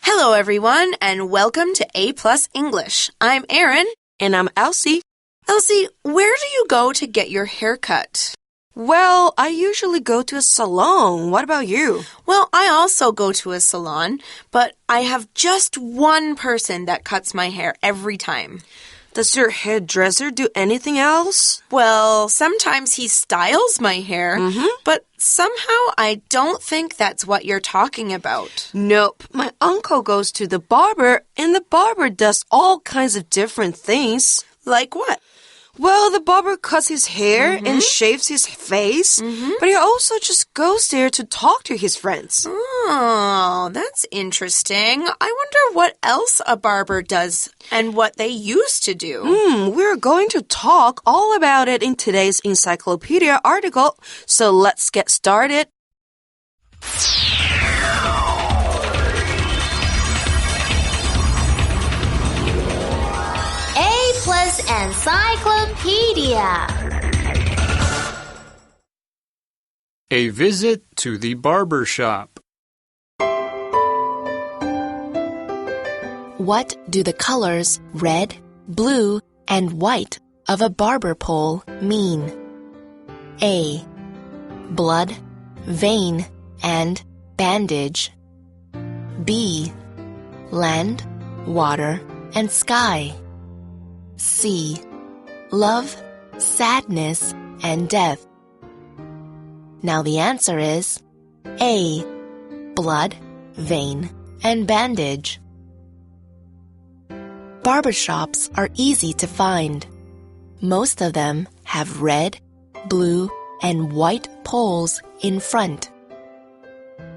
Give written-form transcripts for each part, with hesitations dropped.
Hello, everyone, and welcome to A+ English. I'm Erin. And I'm Elsie. Elsie, where do you go to get your hair cut? Well, I usually go to a salon. What about you? Well, I also go to a salon, but I have just one person that cuts my hair every time. Does your hairdresser do anything else? Well, sometimes he styles my hair, but somehow I don't think that's what you're talking about. Nope. My uncle goes to the barber, and the barber does all kinds of different things. Like what? Well, the barber cuts his hair and shaves his face, but he also just goes there to talk to his friends. Oh, that's interesting. I wonder what else a barber does and what they used to do. We're going to talk all about it in today's encyclopedia article, so let's get started. Encyclopedia. A visit to the barber shop. What do the colors red, blue, and white of a barber pole mean? A. Blood, vein, and bandage. B. Land, water, and sky. C. Love, sadness, and death. Now the answer is A. Blood, vein, and bandage. Barbershops are easy to find. Most of them have red, blue, and white poles in front.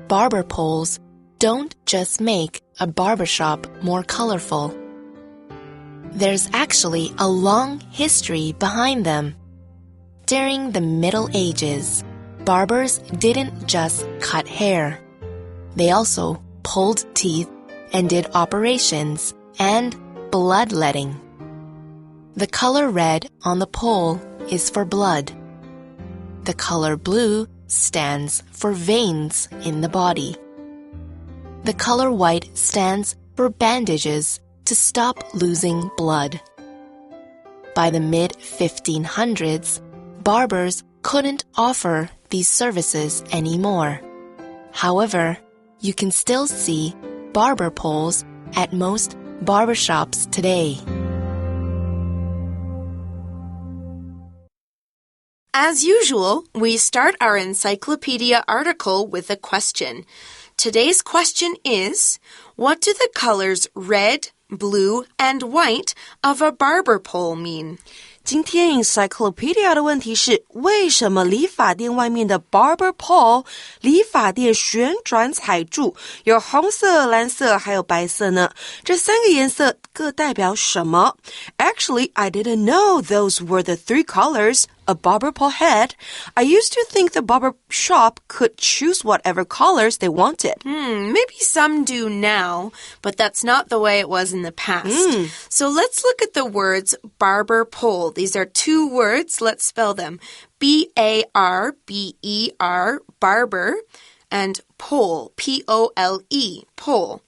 Barber poles don't just make a barbershop more colorful. There's actually a long history behind them. During the Middle Ages, barbers didn't just cut hair. They also pulled teeth and did operations and bloodletting. The color red on the pole is for blood. The color blue stands for veins in the body. The color white stands for bandages to stop losing blood. By the mid-1500s, barbers couldn't offer these services anymore. However, you can still see barber poles at most barbershops today. As usual, we start our encyclopedia article with a question. Today's question is, what do the colors red, blue, and white of a barber pole mean? 今天 encyclopedia 的问题是为什么理发店外面的 barber pole 理发店旋转彩柱有红色、蓝色还有白色呢？这三个颜色各代表什么？ Actually, I didn't know those were the three colors a barber pole had. I used to think the barber shop could choose whatever colors they wanted. Maybe some do now, but that's not the way it was in the past. So let's look at the words barber pole. These are two words. Let's spell them. B-A-R-B-E-R, barber, and pole, P-O-L-E, pole.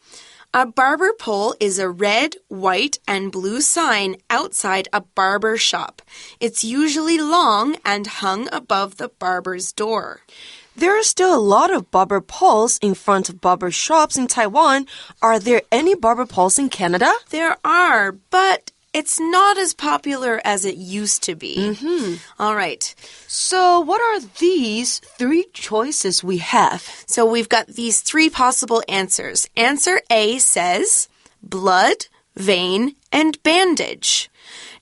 A barber pole is a red, white, and blue sign outside a barber shop. It's usually long and hung above the barber's door. There are still a lot of barber poles in front of barber shops in Taiwan. Are there any barber poles in Canada? There are, but it's not as popular as it used to be. All right. So what are these three choices we have? So we've got these three possible answers. Answer A says blood, vein, and bandage.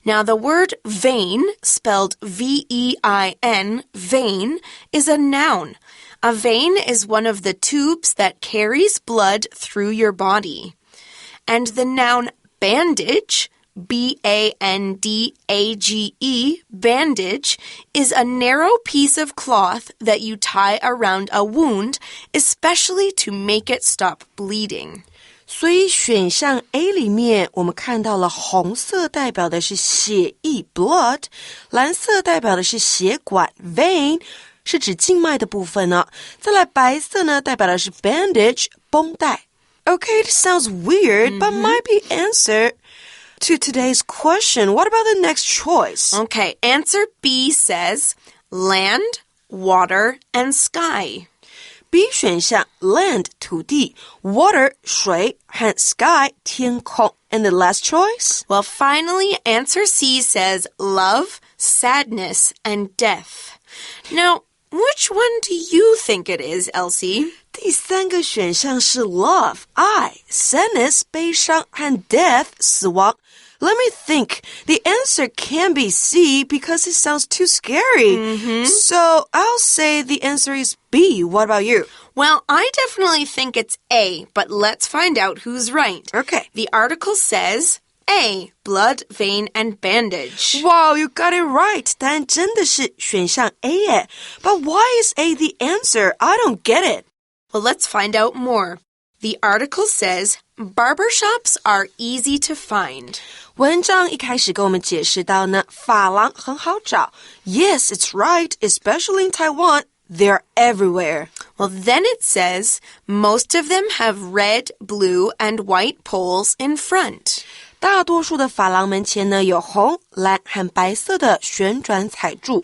Now, the word vein, spelled V-E-I-N, vein, is a noun. A vein is one of the tubes that carries blood through your body. And the noun bandage, B-A-N-D-A-G-E, bandage, is a narrow piece of cloth that you tie around a wound, especially to make it stop bleeding. 所以选项 A 里面我们看到了红色代表的是血液 blood， 蓝色代表的是血管 vein， 是指静脉的部分呢。再来白色呢代表的是 bandage 绷带。Okay, it sounds weird, but might be answer to today's question. What about the next choice? Okay, answer B says land, water, and sky. B 选项 land 土地 water 水和 sky 天空 and the last choice? Well, finally, answer C says love, sadness, and death. Now, which one do you think it is, Elsie? 第三个选项是 love 爱 sadness 悲伤和 death 死亡。Let me think. The answer can be C because it sounds too scary. So I'll say the answer is B. What about you? Well, I definitely think it's A, but let's find out who's right. Okay. The article says A, blood, vein, and bandage. Wow, you got it right. 答案真的是选项 A 耶。But why is A the answer? I don't get it. Well, let's find out more. The article says barbershops are easy to find. 文章一开始跟我们解释到呢，发廊很好找。Yes, it's right, especially in Taiwan. They're everywhere. Well, then it says most of them have red, blue, and white poles in front. 大多数的发廊门前呢，有红、蓝和白色的旋转彩柱。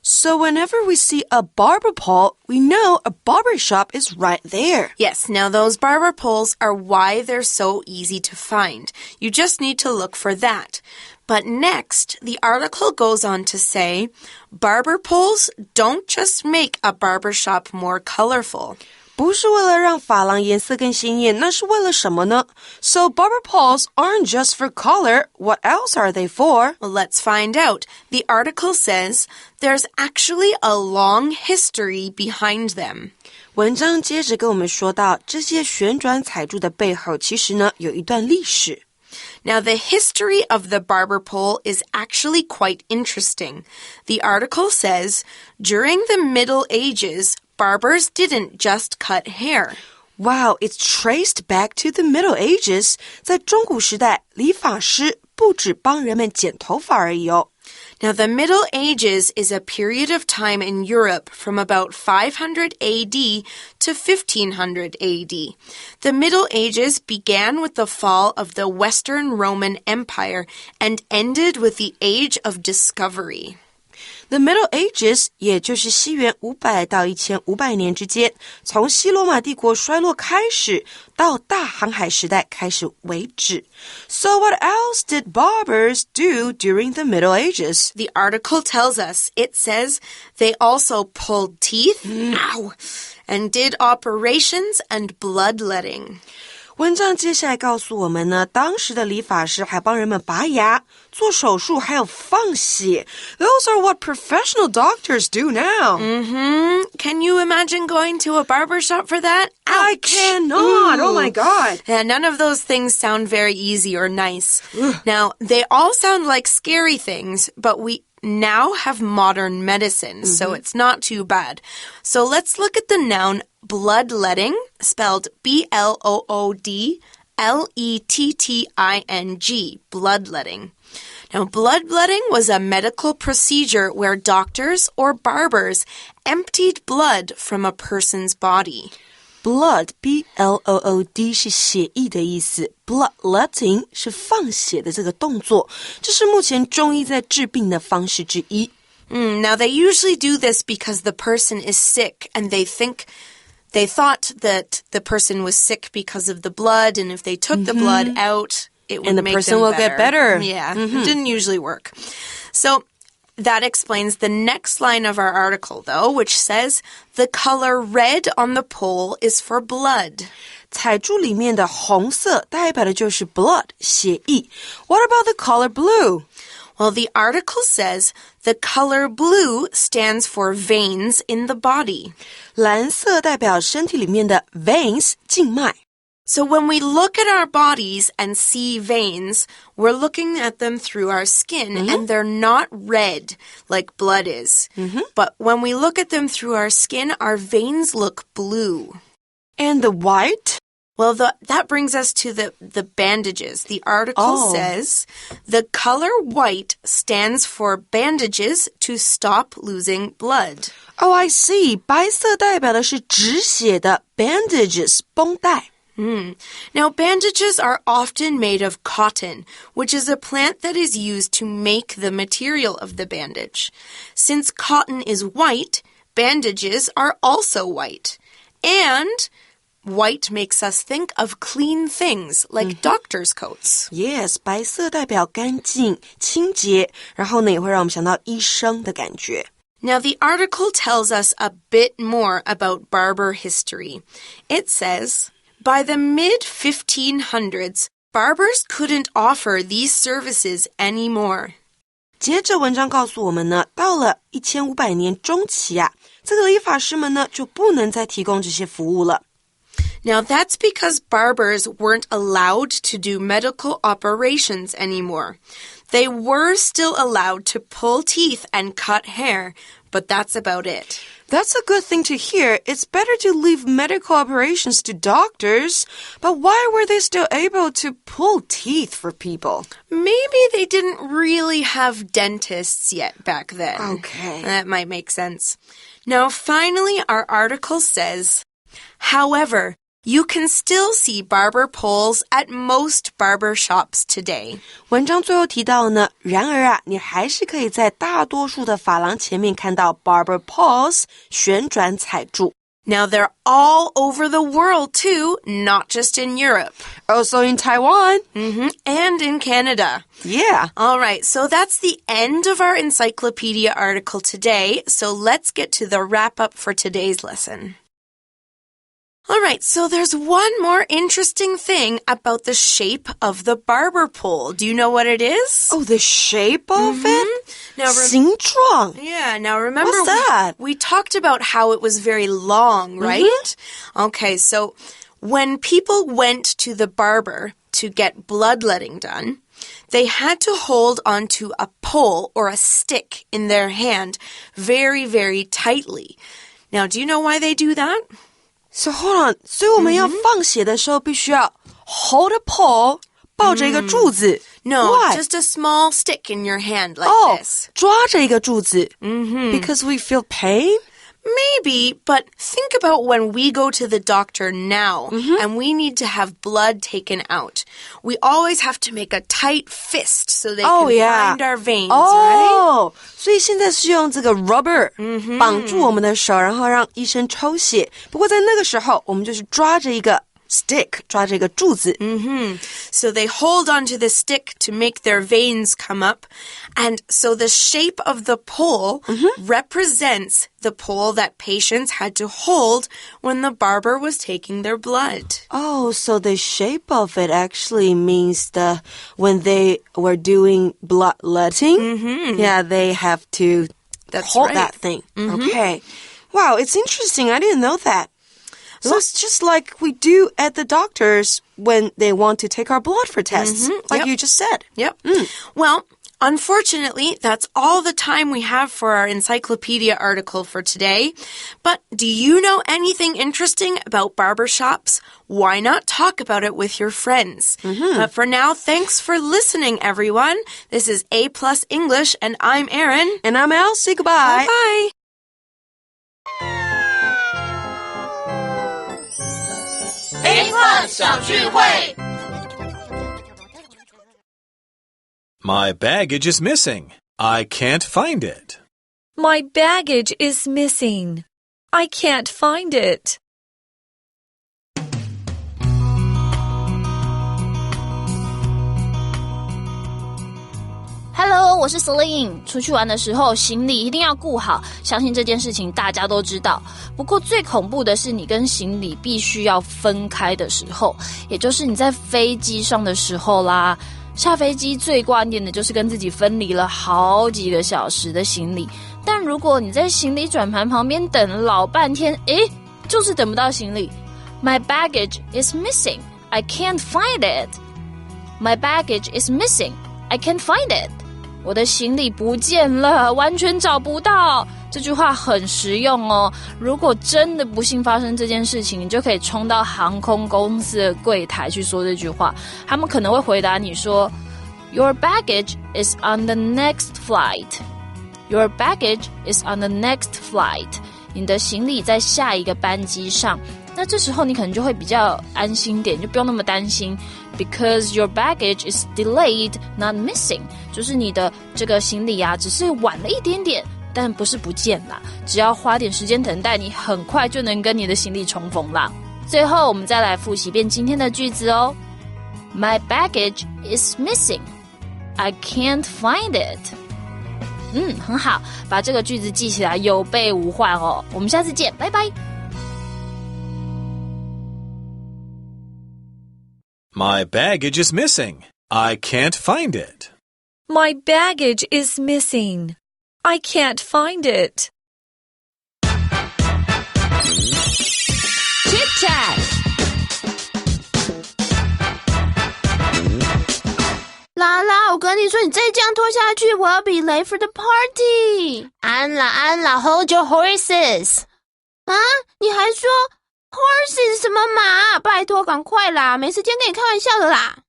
So whenever we see a barber pole, we know a barber shop is right there. Yes, now those barber poles are why they're so easy to find. You just need to look for that. But next, the article goes on to say, barber poles don't just make a barber shop more colorful. 不是为了让发廊颜色更鲜艳，那是为了什么呢？ So barber poles aren't just for color. What else are they for? Well, let's find out. The article says there's actually a long history behind them. 文章接着跟我们说到，这些旋转彩柱的背后，其实呢有一段历史。Now, the history of the barber pole is actually quite interesting. The article says, during the Middle Ages, barbers didn't just cut hair. Wow, it's traced back to the Middle Ages. 在中古时代，理发师不只帮人们剪头发而已哦。Now, the Middle Ages is a period of time in Europe from about 500 AD to 1500 AD. The Middle Ages began with the fall of the Western Roman Empire and ended with the Age of Discovery. The Middle Ages 也就是西元500到1500年之间，从西罗马帝国衰落开始，到大航海时代开始为止。So what else did barbers do during the Middle Ages? The article tells us, it says, they also pulled teeth, and did operations and bloodletting. 文章接下来告诉我们呢，当时的理发师还帮人们拔牙、做手术，还有放血。Those are what professional doctors do now. Can you imagine going to a barber shop for that? I Ouch. cannot. Oh my God. Yeah, none of those things sound very easy or nice. Now, they all sound like scary things, but we now have modern medicine, so it's not too bad. So let's look at the noun bloodletting, spelled B-L-O-O-D-L-E-T-T-I-N-G, bloodletting. Now, bloodletting was a medical procedure where doctors or barbers emptied blood from a person's body. Blood, B-L-O-O-D 是血液的意思 Bloodletting 是放血的这个动作，这是目前中医在治病的方式之一。Now, they usually do this because the person is sick and they thought that the person was sick because of the blood, and if they took the blood out, it would and the make person them will better. get better. Yeah, it didn't usually work. So that explains the next line of our article, though, which says, the color red on the pole is for blood. 彩柱里面的红色代表的就是 blood, 血液。What about the color blue? Well, the article says the color blue stands for veins in the body. 蓝色代表身体里面的 veins, 静脉。So when we look at our bodies and see veins, we're looking at them through our skin, and they're not red like blood is. But when we look at them through our skin, our veins look blue. And the white? Well, that brings us to the bandages. The article says, the color white stands for bandages to stop losing blood. Oh, I see. 白色代表的是止血的 bandages, 绷带。Now, bandages are often made of cotton, which is a plant that is used to make the material of the bandage. Since cotton is white, bandages are also white. And white makes us think of clean things, like doctor's coats. Yes, 白色代表干净、清洁，然后呢也会让我们想到医生的感觉。Now, the article tells us a bit more about barber history. It says...By the mid-1500s, barbers couldn't offer these services anymore. 接着文章告诉我们呢，到了1500年中期啊，这个理发师们呢就不能再提供这些服务了。Now, that's because barbers weren't allowed to do medical operations anymore. They were still allowed to pull teeth and cut hair, but that's about it. That's a good thing to hear. It's better to leave medical operations to doctors. But why were they still able to pull teeth for people? Maybe they didn't really have dentists yet back then. Okay. That might make sense. Now, finally, our article says, however, you can still see barber poles at most barber shops today. 文章最后提到呢，然而啊，你还是可以在大多数的发廊前面看到 barber poles 旋转彩柱。Now, they're all over the world, too, not just in Europe. Also in Taiwan. And in Canada. Yeah. All right, so that's the end of our encyclopedia article today. So let's get to the wrap-up for today's lesson.All right, so there's one more interesting thing about the shape of the barber pole. Do you know what it is? Oh, the shape of it? Now, 形状. Yeah, now remember What's that? We talked about how it was very long, right? Okay, so when people went to the barber to get bloodletting done, they had to hold onto a pole or a stick in their hand very, very tightly. Now, do you know why they do that?So hold on, 所以我们要放血的时候必须要 hold a pole, 抱着一个柱子。No, Why? just a small stick in your hand like this. 抓着一个柱子。Because we feel pain? Maybe, but think about when we go to the doctor now and we need to have blood taken out. We always have to make a tight fist so they can find our veins, right? 所以现在是用这个 rubber 绑住我们的手，然后让医生抽血。不过在那个时候，我们就是抓着一个 stick, 抓着一个柱子。So they hold onto the stick to make their veins come up. And so the shape of the pole represents the pole that patients had to hold when the barber was taking their blood. Oh, so the shape of it actually means when they were doing bloodletting, yeah, they have to hold that thing. Okay. Wow, it's interesting. I didn't know that. So it's just like we do at the doctors when they want to take our blood for tests, like you just said. Yep. Well, unfortunately, that's all the time we have for our encyclopedia article for today. But do you know anything interesting about barbershops? Why not talk about it with your friends? But for now, thanks for listening, everyone. This is A+ English, and I'm Erin. And I'm Elle. Say goodbye. Bye-bye. A+ 小聚会 My baggage is missing. I can't find it. My baggage is missing. I can't find it. Hello， 我是 Celine。出去玩的时候，行李一定要顾好，相信这件事情大家都知道。不过最恐怖的是你跟行李必须要分开的时候，也就是你在飞机上的时候啦。下飞机最挂念的就是跟自己分离了好几个小时的行李。但如果你在行李转盘旁边等老半天，就是等不到行李。My baggage is missing. I can't find it. My baggage is missing. I can't find it. 我的行李不见了，完全找不到。这句话很实用哦。如果真的不幸发生这件事情，你就可以冲到航空公司的柜台去说这句话。他们可能会回答你说 Your baggage is on the next flight. Your baggage is on the next flight. 你的行李在下一个班机上。那这时候你可能就会比较安心点，就不用那么担心 because your baggage is delayed, not missing. 就是你的这个行李啊，只是晚了一点点，但不是不见啦，只要花点时间等待，你很快就能跟你的行李重逢啦。最后我们再来复习一遍今天的句子哦。My baggage is missing. I can't find it. 很好，把这个句子记起来，有备无患哦。我们下次见，拜拜。My baggage is missing. I can't find it. My baggage is missing. I can't find it. Chit chat. 拉拉，我跟你说，你再这样拖下去，我要 be late for the party. 安啦 ，Hold your horses. 啊，你还说 horses 什么马？拜托，赶快啦，没时间跟你开玩笑的啦。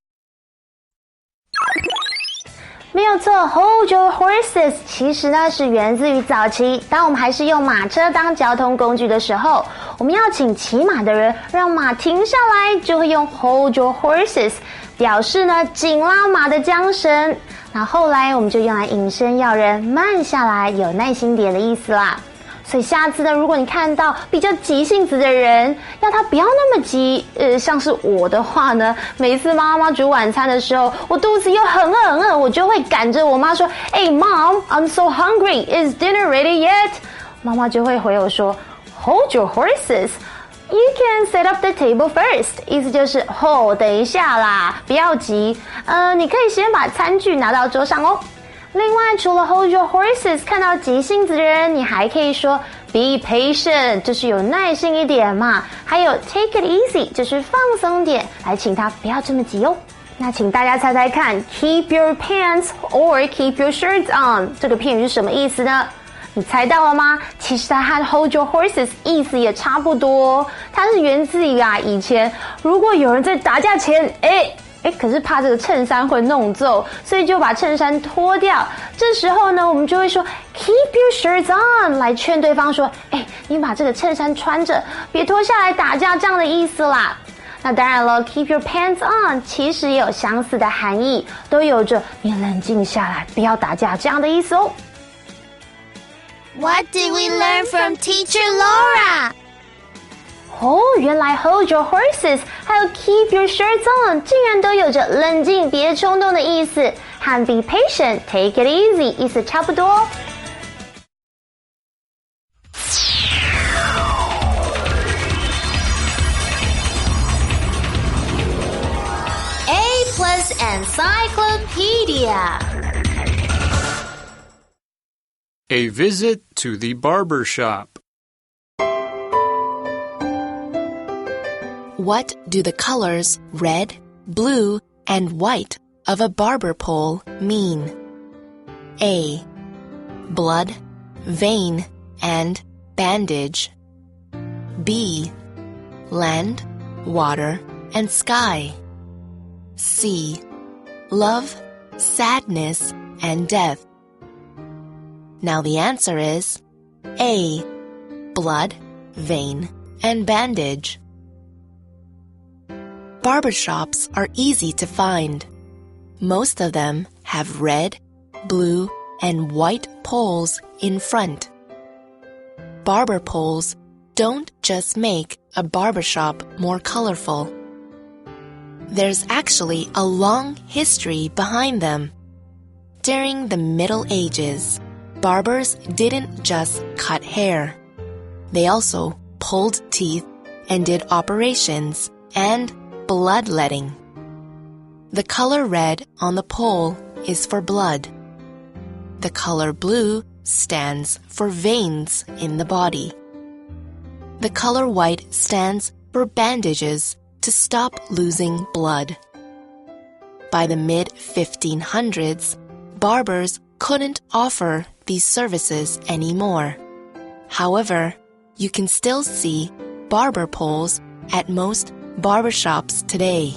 没有错 ，Hold your horses 其实呢是源自于早期，当我们还是用马车当交通工具的时候，我们要请骑马的人让马停下来，就会用 Hold your horses 表示呢紧拉马的缰绳。那后来我们就用来引申要人慢下来，有耐心点的意思啦。所以下次呢，如果你看到比较急性子的人，要他不要那么急。像是我的话呢，每次妈妈煮晚餐的时候，我肚子又很饿，我就会赶着我妈说 Hey mom, I'm so hungry. Is dinner ready yet? 妈妈就会回我说 Hold your horses. You can set up the table first. 意思就是等一下啦，不要急。你可以先把餐具拿到桌上哦。另外，除了 hold your horses 看到急性子的人，你还可以说 be patient 就是有耐心一点嘛。还有 take it easy 就是放松点，来请他不要这么急哦。那请大家猜猜看 keep your pants or keep your shirts on 这个片语是什么意思呢？你猜到了吗？其实它和 hold your horses 意思也差不多，它是源自于以前如果有人在打架前可是怕这个衬衫会弄皱，所以就把衬衫脱掉。这时候呢，我们就会说 keep your shirts on 来劝对方说你把这个衬衫穿着，别脱下来打架这样的意思啦。那当然了 keep your pants on 其实也有相似的含义，都有着你冷静下来不要打架这样的意思哦。What did we learn from Teacher Laura? 原来 hold your horses 还有 keep your shirts on 竟然都有着冷静别冲动的意思，和 be patient take it easy 意思差不多。A+ Encyclopedia. A visit to the barber shop. What do the colors red, blue, and white of a barber pole mean? A. Blood, vein, and bandage. B. Land, water, and sky. C. Love, sadness, and death. Now the answer is A. Blood, vein, and bandage. Barbershops are easy to find. Most of them have red, blue, and white poles in front. Barber poles don't just make a barbershop more colorful. There's actually a long history behind them. During the Middle Ages, barbers didn't just cut hair. They also pulled teeth and did operations and bloodletting. The color red on the pole is for blood. The color blue stands for veins in the body. The color white stands for bandages to stop losing blood. By the mid-1500s, barbers couldn't offer these services anymore. However, you can still see barber poles at most barbershops today.